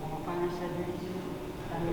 Como panasyadan itu kami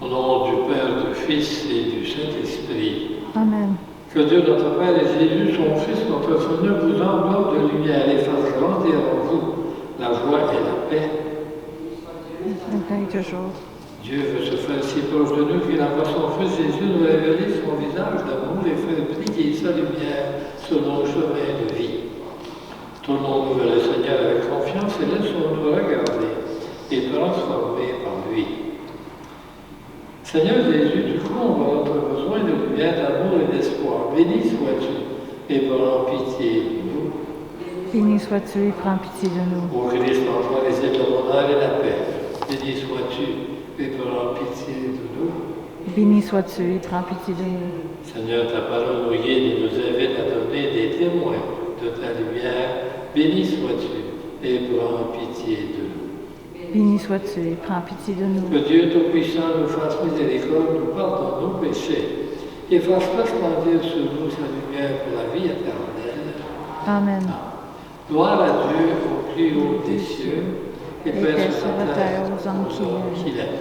Au nom du Père, du Fils et du Saint-Esprit. Amen. Que Dieu notre Père et Jésus, son Fils, notre Seigneur, vous enveloppe de lumière et fasse grandir en vous la joie et la paix. Maintenant et toujours. Dieu veut se faire si proche de nous qu'il envoie son Fils Jésus nous révéler son visage d'amour et faire briller sa lumière sur nos chemins de vie. Tournons-nous vers le Seigneur avec confiance et laissons-nous regarder et transformer par lui. Seigneur Jésus, tu combles notre besoin de lumière, d'amour et d'espoir. Béni sois-tu et prends pitié de nous. Béni sois-tu et prends pitié de nous. Ô Christ, envoie les ailes de mon âme et la paix. Béni sois-tu et prends pitié de nous. Béni sois-tu et prends pitié de nous. Seigneur, ta parole nous guide et nous invite à donner des témoins de ta lumière. Béni sois-tu et prends pitié de nous. Béni sois-tu et prends pitié de nous. Que Dieu Tout-Puissant nous fasse miséricorde, nous pardonne nos péchés et fasse resplendir sur nous sa lumière pour la vie éternelle. Amen. Gloire à Dieu au plus haut des cieux et paix sur la terre aux hommes qu'il est.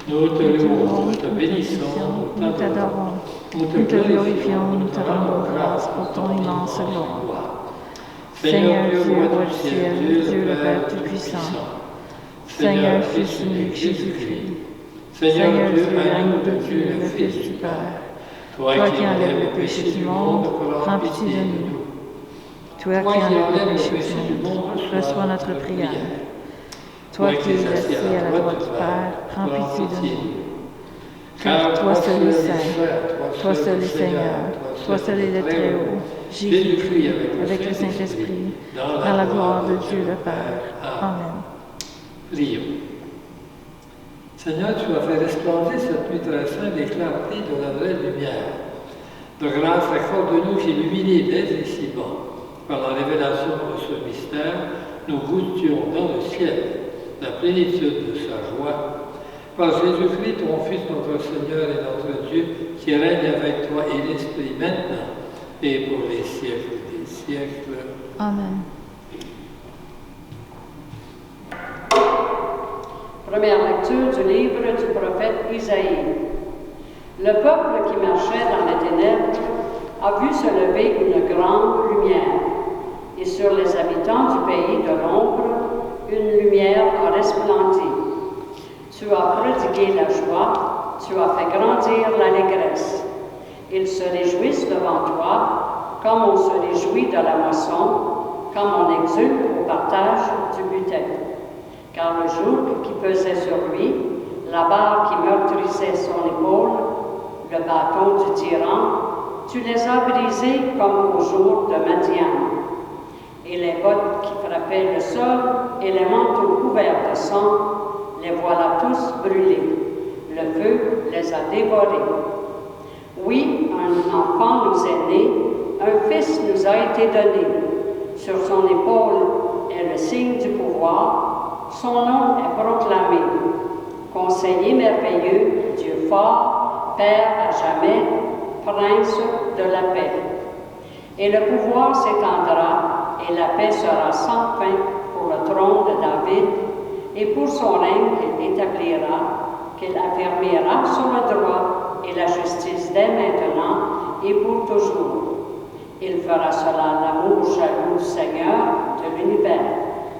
Nous te louons, nous te bénissons, nous t'adorons, nous te glorifions, nous te rendons grâce pour ton immense gloire. Seigneur Dieu, roi du ciel, Dieu le Père Tout-Puissant, Seigneur Fils unique Jésus-Christ, Seigneur Dieu, règne de Dieu, le Fils du Père, toi qui enlèves le péché du monde, prends pitié de nous. Toi qui enlèves le péché du monde, reçois notre prière. Toi qui es assis à la droite du Père, prends pitié de nous. Car toi seul es saint, toi seul es Seigneur, toi seul es le Très-Haut, Jésus-Christ, avec le Saint-Esprit, dans la gloire de Dieu le Père. Amen. Prions. Seigneur, tu as fait resplendir cette nuit très sainte des clartés de la vraie lumière. De grâce, accorde-nous qu'illuminés dès ici-bas, par la révélation de ce mystère, nous goûtions dans le ciel la plénitude de sa joie. Par Jésus-Christ, ton Fils, notre Seigneur et notre Dieu, qui règne avec toi et l'Esprit maintenant et pour les siècles des siècles. Amen. Première lecture du livre du prophète Isaïe. Le peuple qui marchait dans les ténèbres a vu se lever une grande lumière, et sur les habitants du pays de l'ombre, une lumière a resplendi. Tu as prodigué la joie, tu as fait grandir l'allégresse. Ils se réjouissent devant toi, comme on se réjouit de la moisson, comme on exulte au partage du butin. Car le joug qui pesait sur lui, la barre qui meurtrissait son épaule, le bâton du tyran, tu les as brisés comme au jour de Madian. Et les bottes qui frappaient le sol et les manteaux couverts de sang, les voilà tous brûlés. Le feu les a dévorés. Oui, un enfant nous est né, un fils nous a été donné. Sur son épaule est le signe du pouvoir, son nom est proclamé. Conseiller merveilleux, Dieu fort, Père à jamais, Prince de la paix. Et le pouvoir s'étendra, et la paix sera sans fin pour le trône de David, et pour son règne qu'il établira, qu'il affirmera sur le droit et la justice dès maintenant et pour toujours. Il fera cela l'amour jaloux du Seigneur de l'univers.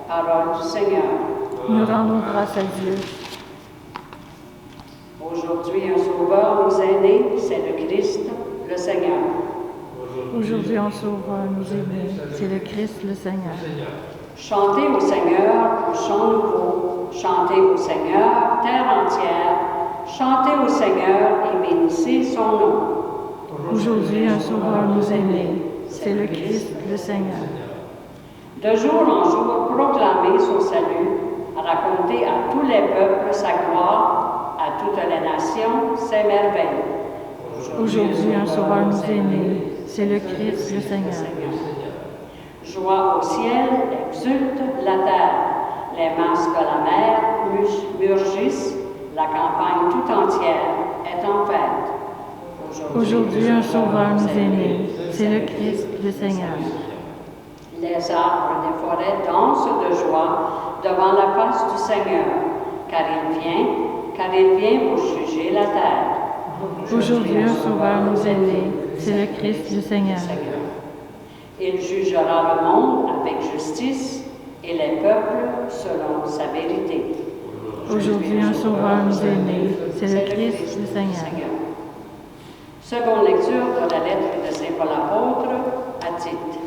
Parole du Seigneur. Nous rendons grâce à Dieu. Aujourd'hui, un sauveur nous est né, c'est le Christ, le Seigneur. Aujourd'hui, un sauveur nous est né, c'est le Christ, le Seigneur. Chantez au Seigneur un chant nouveau, chantez au Seigneur, terre entière, chantez au Seigneur et bénissez son nom. Aujourd'hui, un sauveur nous est né, c'est le Christ, le Seigneur. De jour en jour, proclamez son salut, racontez à tous les peuples sa gloire, à toutes les nations ses merveilles. Aujourd'hui, un sauveur nous est né, c'est le Christ, le Seigneur. Joie au ciel, exulte la terre, les masses de la mer murgissent, la campagne tout entière est en fête. Aujourd'hui, un sauveur nous est né, c'est le Christ, le Seigneur. Les arbres des forêts dansent de joie devant la face du Seigneur, car il vient, car il vient pour juger la terre. Aujourd'hui, un sauveur nous est né, c'est le Christ du Seigneur. Il jugera le monde avec justice et les peuples selon sa vérité. Aujourd'hui, un sauveur nous est né, c'est le Christ du Seigneur. Seconde lecture de la lettre de Saint Paul apôtre à Tite.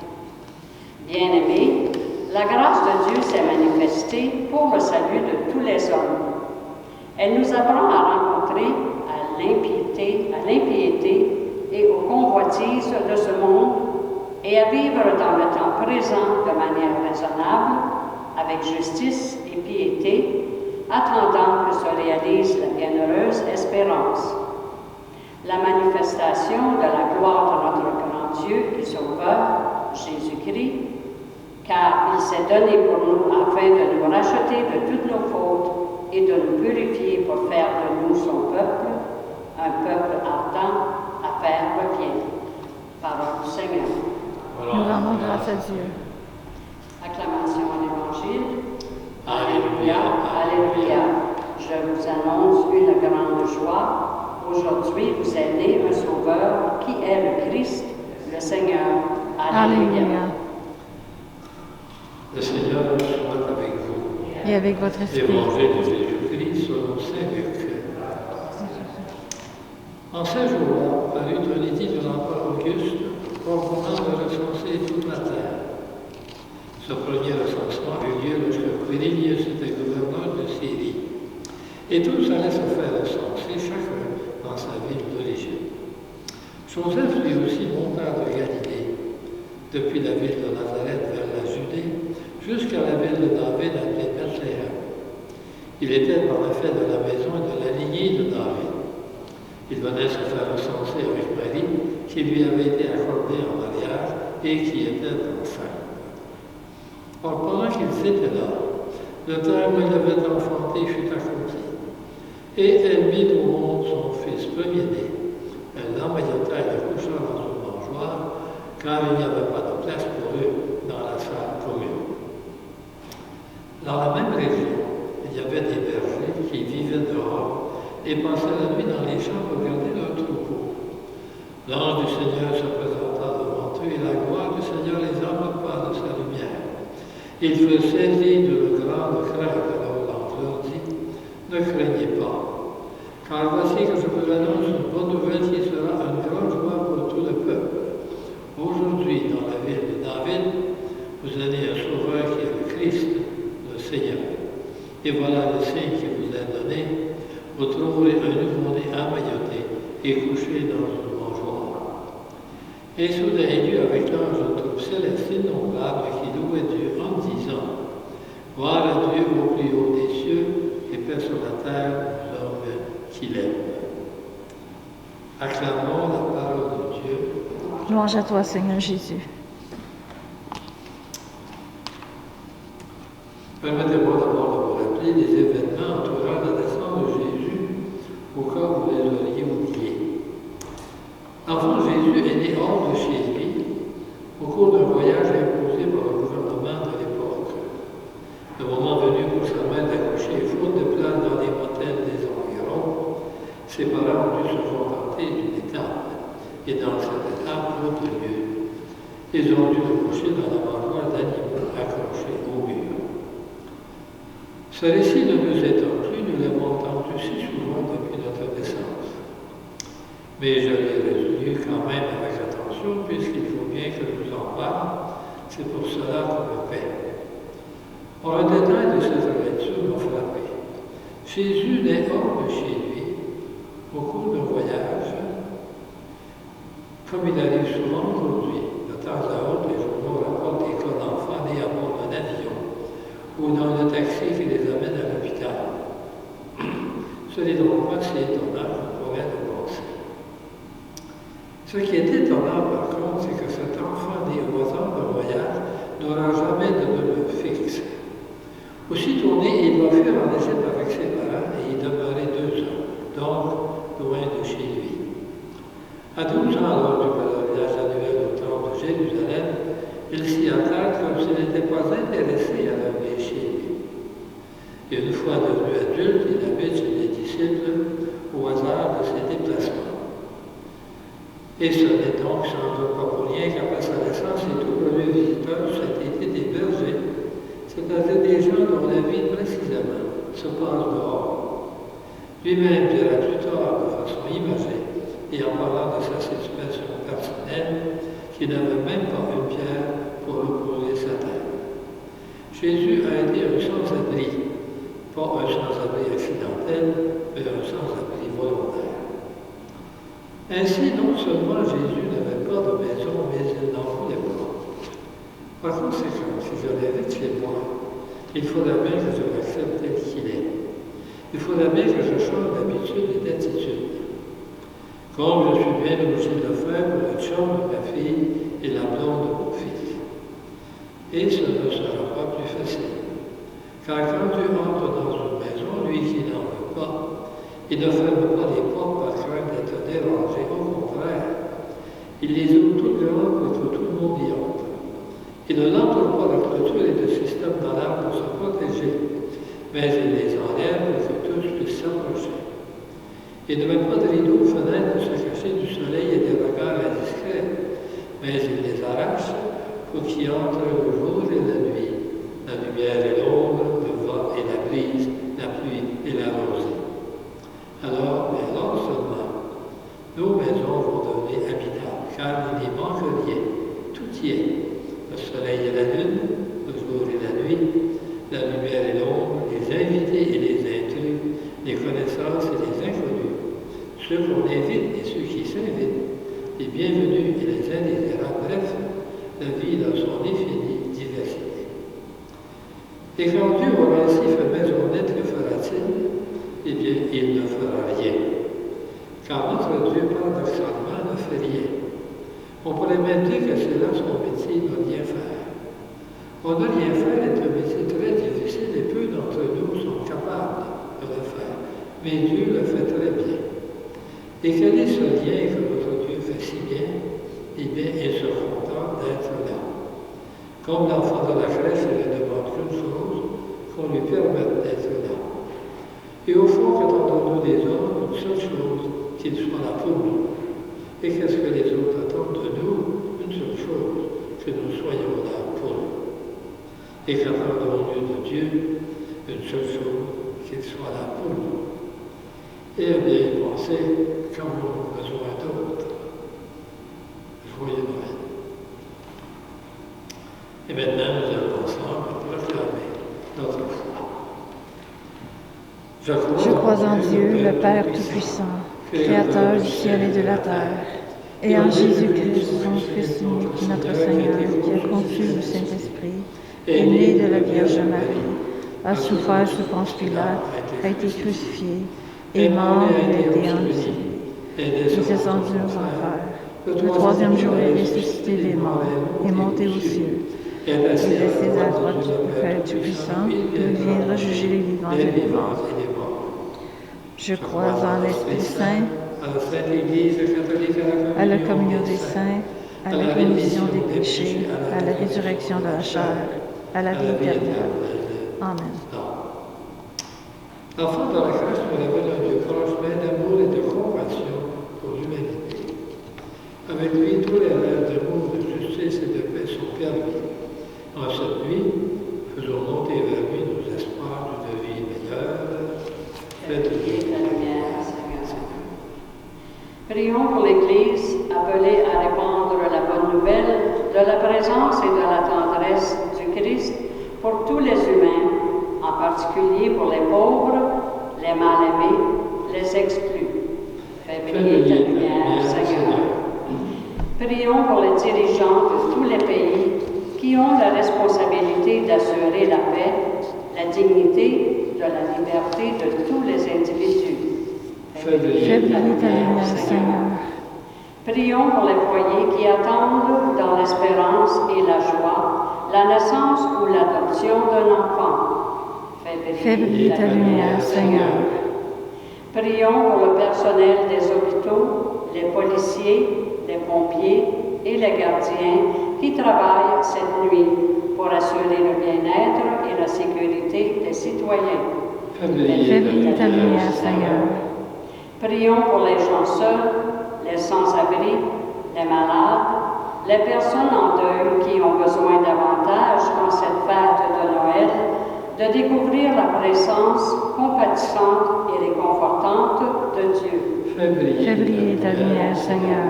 Bien-aimés, la grâce de Dieu s'est manifestée pour le salut de tous les hommes. Elle nous apprend à rencontrer à l'impiété et aux convoitises de ce monde et à vivre dans le temps présent de manière raisonnable, avec justice et piété, attendant que se réalise la bienheureuse espérance. La manifestation de la gloire de notre grand Dieu et Sauveur, Jésus-Christ, car il s'est donné pour nous afin de nous racheter de toutes nos fautes et de nous purifier pour faire de nous son peuple, un peuple ardent à faire le bien. Parole du Seigneur. Nous rendons grâce à Dieu. Acclamation à l'Évangile. Alléluia. Alléluia. Je vous annonce une grande joie. Aujourd'hui, vous est né un Sauveur qui est le Christ, le Seigneur. Alléluia. Le Seigneur soit avec vous. Et avec votre esprit. Évangile de Jésus-Christ selon saint Luc. En ces jours-là, parut un édit de l'empereur Auguste ordonnant de recenser toute la terre. Ce premier recensement eut lieu lorsque Quirinius était gouverneur de Syrie. Et tous allaient se faire recenser, chacun dans sa ville d'origine. Joseph lui aussi monta de Galilée, depuis la ville de Nazareth vers la Judée, jusqu'à la ville de David appelée Bethléem. Il était en effet de la maison et de la lignée de David. Il venait se faire recenser avec Marie, qui lui avait été accordée en mariage et qui était enceinte. Or, pendant qu'ils étaient là, le terme qu'elle avait enfanté fut accompli. Et elle mit au monde son fils premier-né. Elle l'emmaillota et le coucha dans une mangeoire, car il n'y avait pas de place pour eux dans la salle commune. Dans la même région, il y avait des bergers qui vivaient dehors et passaient la nuit dans les champs pour garder leurs troupeaux. L'ange du Seigneur se présenta devant eux et la gloire du Seigneur les enveloppa de sa lumière. Ils furent saisis d'une grande crainte. Alors l'ange leur dit, ne craignez pas, car voici que je vous annonce une bonne nouvelle qui sera une grande joie pour tout le peuple. Aujourd'hui, dans la ville de David, vous avez un sauveur qui est le Christ, le Seigneur. Et voilà le signe qui vous est donné. Vous trouverez un nouveau-né emmailloté et couché dans une mangeoire. Et soudain il y eut avec l'ange une troupe céleste innombrable qui louait Dieu en disant, gloire à Dieu au plus haut des cieux et paix sur la terre aux hommes qu'il aime. Acclamons la parole de Dieu. Louange à toi, Seigneur Jésus. Permettez-moi d'abord de vous rappeler les événements entourant la naissance de Jésus, au cas où vous les auriez oubliés. L'enfant Jésus est né hors de chez lui, au cours d'un voyage imposé par le gouvernement de l'époque. Le moment venu pour sa mère d'accoucher, faute de place dans les motels des environs, ses parents ont dû se contenter d'une étape, et dans cette étape, d'autres lieux. Ils ont dû le coucher dans la mangeoire d'animaux accrochés au mur. Ce récit ne nous étonne plus, nous l'avons entendu si souvent depuis notre naissance. Mais je l'ai retenu quand même avec attention, puisqu'il faut bien que je vous en parle, c'est pour cela qu'on me paie. Or, un détail de cette lecture m'a frappé. Jésus naît hors de chez lui, au cours d'un voyage, comme il arrive souvent aujourd'hui. De temps à autre, les journaux rapportent des cas d'enfants nés à bord d'un avion ou dans le taxi qui les amène à l'hôpital. Ce n'est donc pas si étonnant qu'on pourrait le penser. Ce qui est étonnant par contre, c'est que cet enfant né au hasard d'un voyage n'aura jamais de demeure fixe. Aussitôt né, il va fuir en Égypte avec ses parents et y demeurer 2 ans, donc loin de chez lui. À 12 ans, lors du pèlerinage annuel au temple de Jérusalem, il s'y attarde comme s'il n'était pas intéressé à revenir chez lui. Et une fois devenu adulte, il habite chez les disciples disciples au hasard de ses déplacements. Et ce n'est donc sans doute pas pour rien qu'après sa naissance, les tout premiers visiteurs ont été des bergers, c'est-à-dire des gens dont la vie précisément se passe dehors. Lui-même dira plus tard de façon imagée, et en parlant de sa situation personnelle, qu'il n'avait même pas une pierre pour reposer sa tête. Jésus a été un sans-abri, pas un sans-abri accidentel, mais un sans-abri volontaire. Ainsi, non seulement Jésus n'avait pas de maison, mais il n'en voulait pas. Par conséquent, si je l'avais chez moi, il faudrait bien que je l'accepte tel qu'il est. Il faudrait bien que je change d'habitude et d'attitude. Comme je suis bien obligé de le faire pour le chum de ma fille et la blonde de mon fils. Et ce ne sera pas plus facile. Car quand tu entres dans une maison, lui qui n'en veut pas, il ne ferme pas les portes par crainte d'être dérangé. Au contraire, il les ouvre toutes grandes pour que tout le monde y entre. Il ne l'entoure pas de clôture et de système d'alarme pour se protéger, mais il les enlève pour que tous puissent s'approcher. Il ne met pas de rideaux aux fenêtres pour se cacher du soleil et des regards indiscrets, mais il les arrache pour qu'ils entrent le jour et la nuit, la lumière et l'ombre, le vent et la brise, la pluie et la rosée. Alors seulement, nos maisons vont devenir habitables, car il n'y manque rien, tout y est. Le soleil et la lune, le jour et la nuit, la lumière et l'ombre, les invités et les intrus, les connaissances et les inconnus, ceux qu'on invite et ceux qui s'invitent, les bienvenus et les indésirables, bref, la vie dans son infinie diversité. Et quand Dieu aura ainsi fait maisonnette, que fera-t-il? Eh bien, il ne fera rien. Car notre Dieu, paradoxalement, ne fait rien. On pourrait même dire que c'est là son métier de rien faire. On ne rien faire est un métier très difficile et peu d'entre nous sont capables de le faire. Mais Dieu le fait très bien. Et quel est ce lien que notre Dieu fait si bien? Eh bien, il se contente d'être là. Comme l'enfant de la crèche, il ne demande qu'une chose, qu'on lui permette d'être là. Et au fond, qu'attendons-nous des autres? Une seule chose, qu'il soit là pour nous. Et qu'est-ce que les autres attendent de nous? Une seule chose, que nous soyons là pour eux. Et qu'attendons-nous de Dieu? Une seule chose, qu'il soit là pour nous. Et à bien y penser, quand nous avons besoin d'autres. Joyeux Noël. Et maintenant, nous allons ensemble proclamer notre foi. Je crois en Dieu, le Père Tout-Puissant, Créateur du ciel et de la terre, et en Jésus-Christ, son Fils unique, notre Seigneur, qui a conçu le Saint-Esprit, est né de la Vierge Marie, a souffert sous Ponce Pilate, a été crucifié, est mort et a été enlisé. Il est descendu aux enfers. Le troisième jour est ressuscité des morts, est monté aux cieux. Il est assis à droite du Père Tout-Puissant, il viendra juger les vivants et les morts. Je crois en l'Esprit Saint, à la communion des saints, à la rémission des péchés, à la résurrection de la chair, à la vie éternelle. Amen. L'enfant de la crèche nous révèle un Dieu proche, plein d'amour et de compassion pour l'humanité. Avec lui, tous les rêves d'amour, de justice et de paix sont permis. En cette nuit, faisons monter vers lui nos espoirs d'une vie meilleure. Faites-lui la lumière, Seigneur. Prions pour l'Église appelée à répandre la bonne nouvelle de la présence et de la tendresse du Christ pour tous les humains, en particulier pour les pauvres, les mal-aimés, les exclus. Fais briller ta lumière, Seigneur. Prions pour les dirigeants de tous les pays qui ont la responsabilité d'assurer la paix, la dignité, de la liberté de tous les individus. Fais briller ta lumière, Seigneur. Prions pour les foyers qui attendent dans l'espérance et la joie la naissance ou l'adoption d'un enfant. Fais briller ta lumière, Seigneur. Prions pour le personnel des hôpitaux, les policiers, les pompiers et les gardiens qui travaillent cette nuit pour assurer le bien-être et la sécurité des citoyens. Fais briller ta lumière, Seigneur. Prions pour les gens seuls, les sans-abri, les malades, les personnes en deuil qui ont besoin davantage, en cette fête de Noël, de découvrir la présence compatissante et réconfortante de Dieu. Fais briller ta lumière, Seigneur.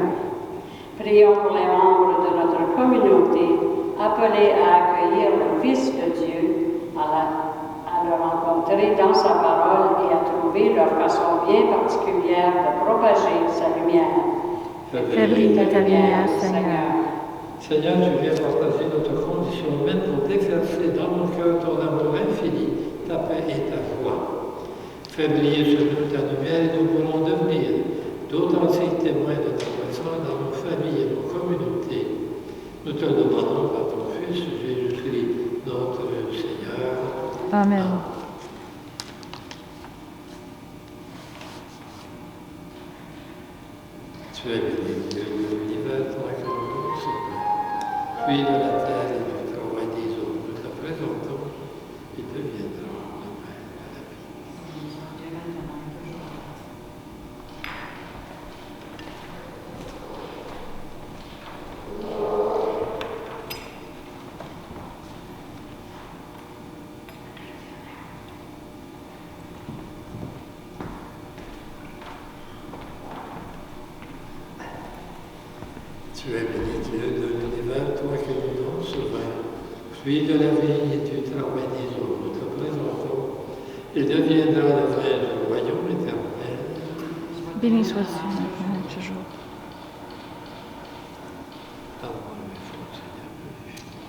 Prions pour les membres de notre communauté appelés à accueillir le Fils de Dieu, à le rencontrer dans sa parole et à trouver leur façon bien particulière de propager sa lumière. Fais briller ta lumière, Seigneur. Seigneur, tu viens partager notre condition humaine pour déverser dans nos cœurs ton amour infini, ta paix et ta joie. Fais briller sur nous ta lumière et nous voulons devenir d'authentiques témoins de ta présence dans nos familles et nos communautés. Nous te le demandons par ton Fils, Jésus-Christ, notre Seigneur. Amen. Tu es béni, Dieu de l'univers, toi que nous sommes. Puis de la terre et du travail des hommes, nous te présentons et deviendrons le Père de la vie. Tu es béni, Dieu de l'univers, toi que nous dons souverain. Fruit de la vie et du travail des hommes, nous te présentons et deviendra le vrai du royaume éternel. Béni sois-tu maintenant et toujours. Pardonne mes fautes, Seigneur, purifie-moi.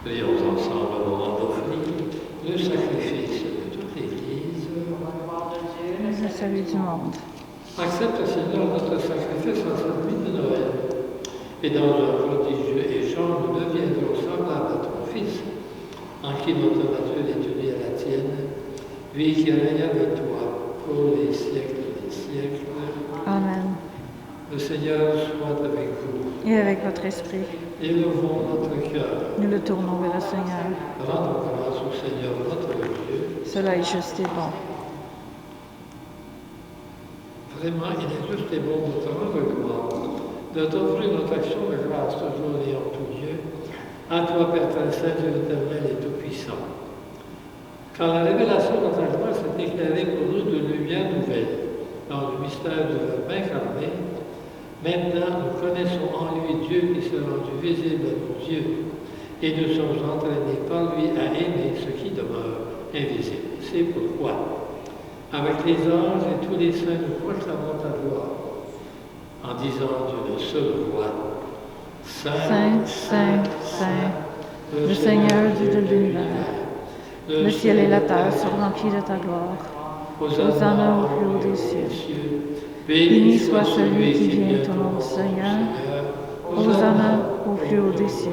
Prions ensemble au moment d'offrir le sacrifice de toute l'Église. Le salut du monde. Accepte, Seigneur, notre sacrifice en cette nuit de Noël. Et dans un prodigieux échange, nous deviendrons semblables à ton Fils, en qui notre nature est unie à la tienne, lui qui règne avec toi pour les siècles des siècles. Amen. Le Seigneur soit avec vous. Et avec votre esprit, Élevons notre cœur. nous le tournons vers le Seigneur. Rendons grâce au Seigneur notre Dieu. Cela est juste et bon. Vraiment, il est juste et bon de te rendre gloire, de t'offrir notre action de grâce toujours et en tout Dieu, à toi, Père très saint, Dieu éternel et tout-puissant. Quand la révélation de ta gloire s'est éclairée pour nous de lumière nouvelle, dans le mystère du Verbe incarné, maintenant nous connaissons en lui Dieu qui s'est rendu visible à nos yeux, et nous sommes entraînés par lui à aimer ce qui demeure invisible. C'est pourquoi, avec les anges et tous les saints, nous proclamons ta gloire, en disant d'une seule voix, Saint, Saint, Saint, le Seigneur Dieu de l'univers. Le ciel et la terre sont remplis de ta gloire. Hosanna au plus haut des cieux. Béni soit celui qui vient au nom du Seigneur. Hosanna au plus haut des cieux.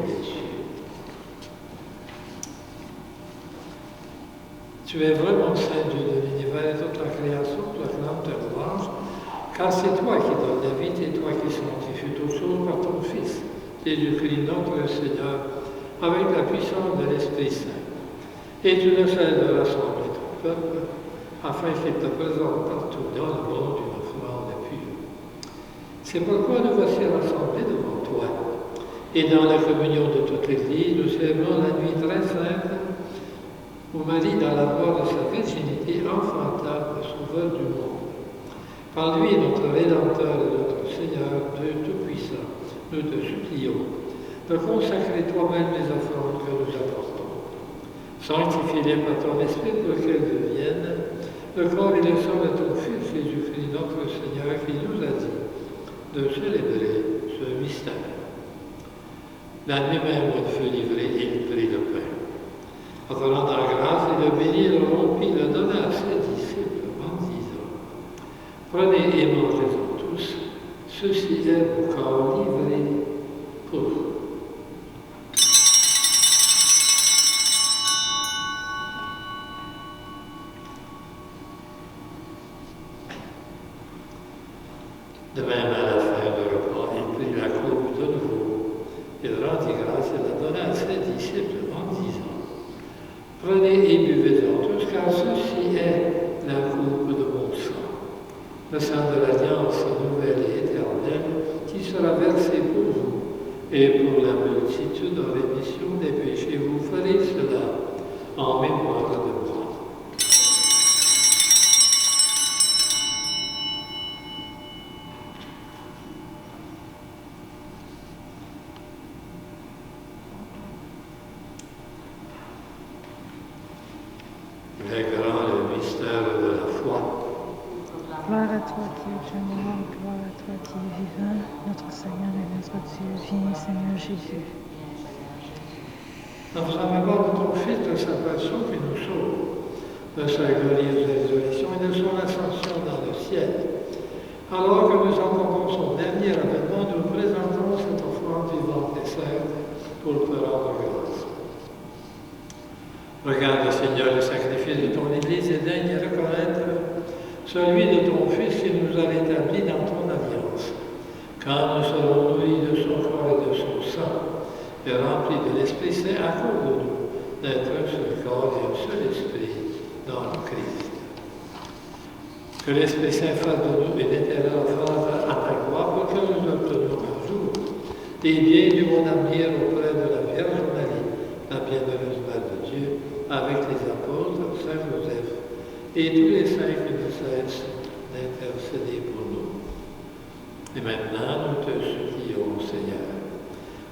Tu es vraiment saint, Dieu de l'univers, et toute la création proclame ta louange, car c'est toi qui donnes la vie, c'est toi qui sanctifies toutes choses par ton Fils, Jésus-Christ notre Seigneur, avec la puissance de l'Esprit Saint. Et tu ne cesses de rassembler ton peuple, afin qu'il te présente partout dans le monde une offrande pure. C'est pourquoi nous voici rassemblés devant toi, et dans la communion de toute l'Église, nous célébrons la nuit très sainte, où Marie, dans la gloire de sa virginité, enfanta le Sauveur du monde. Par lui, notre Rédempteur et notre Seigneur, Dieu Tout-Puissant, nous te supplions de consacrer toi-même les offrandes que nous apportons. Sanctifie-les par ton Esprit pour qu'elles deviennent le corps et le sang de ton Fils Jésus-Christ, notre Seigneur, qui nous a dit de célébrer ce mystère. La nuit même, il fut livré et il prit le pain. En te rendant grâce et le bénir, le rompit, le donna à ses disciples en disant, prenez et mangez-en tous, ceci est mon corps livré pour vous. De même, à la fin du repas, il prit la coupe de nouveau, il donna à ses disciples en disant, prenez et buvez-en tous, car ceci est la coupe de mon sang, le sang de l'alliance nouvelle et éternelle, qui sera versé pour vous et pour la multitude en rémission des péchés. Vous ferez cela en mémoire de moi. Le grand mystère de la foi. Gloire à toi qui es général, gloire à toi qui es vivant, notre Seigneur et notre Dieu, viens Seigneur Jésus. Dans sa mémoire de ton Fils, de sa passion qui nous sauve, de sa glorieuse résurrection et de son ascension dans le ciel. Alors que nous entendons son dernier avènement, nous présentons cette offrande vivante et sainte pour te rendre grâce. Regarde, Seigneur, le sacrifice de ton Église et daigne reconnaître celui de ton Fils qui nous a rétablis dans ton alliance. Quand nous serons nourris de son corps et de son sang, et remplis de l'Esprit Saint, accorde-nous d'être un seul corps et un seul esprit dans le Christ. Que l'Esprit Saint fasse de nous une éternelle offrande à ta gloire pour que nous obtenions un jour des biens du bon avenir auprès de la Vierge Marie, la bienheureuse Mère de Dieu, avec les apôtres, Saint Joseph et tous les saints qui ne cessent d'intercéder pour nous. Et maintenant, nous te supplions, Seigneur,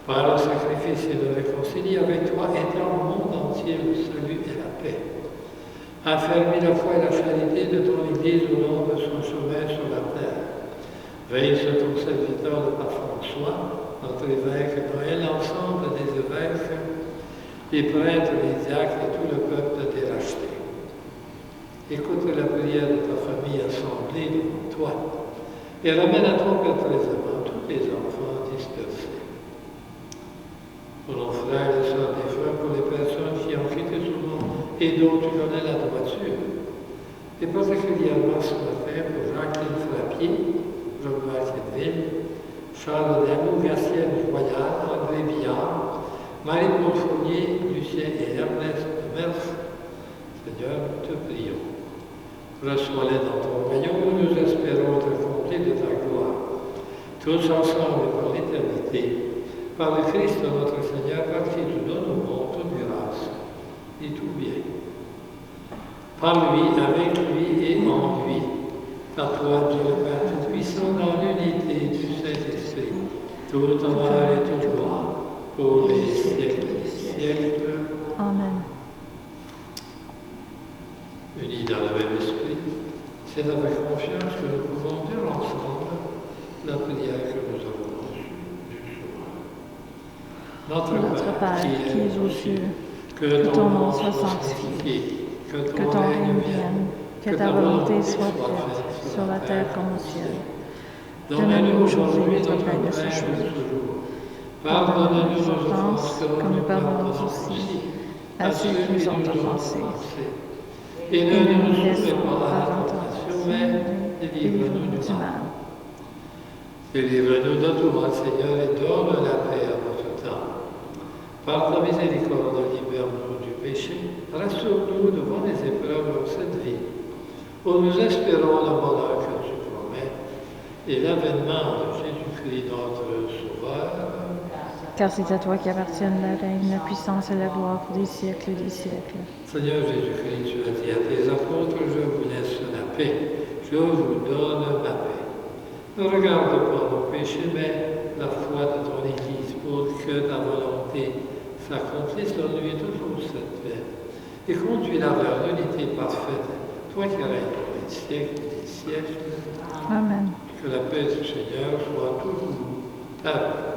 par le sacrifice et de réconcilier avec toi, étends au monde entier le salut et la paix. Affermis la foi et la charité de ton Église au long de son chemin sur la terre. Veille sur ton serviteur, le pape François, notre évêque Noël, l'ensemble des évêques, les prêtres, les diacres et tout le peuple déracheté. Écoute la prière de ta famille assemblée devant toi et ramène à ton Père très aimant tous les enfants dispersés. Pour nos frères et sœurs défunts, pour les personnes qui ont quitté ce monde et dont tu connais la droiture, et particulièrement ce matin pour Jacqueline Frappier, Jean-Marc Edville, Charles Damou, Gastienne Royal, André Billard, Marie-Paul Fournier, Lucien et Ernest Mers. Seigneur, nous te prions. Reçois-les dans ton royaume où nous espérons être accomplis de ta gloire. Tous ensemble et par l'éternité, par le Christ notre Seigneur, par qui tu donnes au monde toute grâce et tout bien. Par lui, avec lui et en lui, à toi, Dieu le Père Tout-Puissant, dans l'unité du Saint-Esprit, tout honneur et toute gloire, pour les siècles des siècles. Amen. Unis dans le même esprit, c'est avec confiance que nous pouvons dire ensemble la prière que nous avons reçue du soir. Notre Père qui es aux cieux, que ton nom soit sanctifié, que ton règne vienne, que ta volonté soit faite sur la terre comme au ciel. Donne-nous aujourd'hui notre pain de ce jour. Pardonne-nous nos offenses comme nous pardonnons aussi à ceux qui nous ont offensés. Et ne nous laisse pas à la tentation, mais délivre-nous du mal. Délivre-nous de tout mal, Seigneur, et donne la paix à notre temps. Par ta miséricorde, libère-nous du péché, rassure-nous devant les épreuves de cette vie, où nous espérons le bonheur que tu promets, et l'avènement de Jésus-Christ, notre Sauveur. Car c'est à toi qu'appartiennent la règne, la puissance et la gloire pour des siècles des siècles. Seigneur Jésus-Christ, tu as dit à tes apôtres, je vous laisse la paix, je vous donne ma paix. Ne regarde pas nos péchés, mais la foi de ton Église, pour que ta volonté s'accomplisse, donne-lui toujours cette paix. Et conduis-la vers l'unité parfaite, toi qui règnes pour les siècles des siècles. Amen. Que la paix du Seigneur soit toujours avec vous.